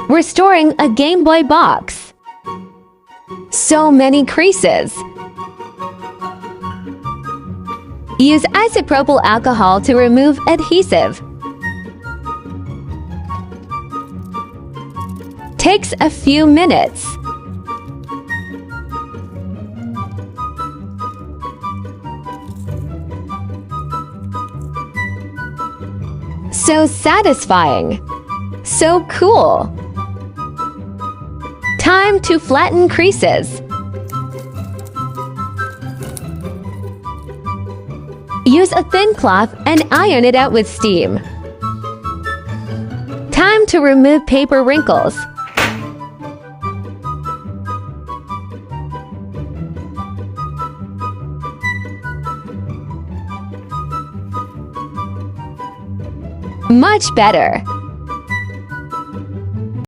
Restoring a Gameboy box. So many creases. Use isopropyl alcohol to remove adhesive. Takes a few minutes. So satisfying. So cool. Time to flatten creases. Use a thin cloth and iron it out with steam. Time to remove paper wrinkles. Much better.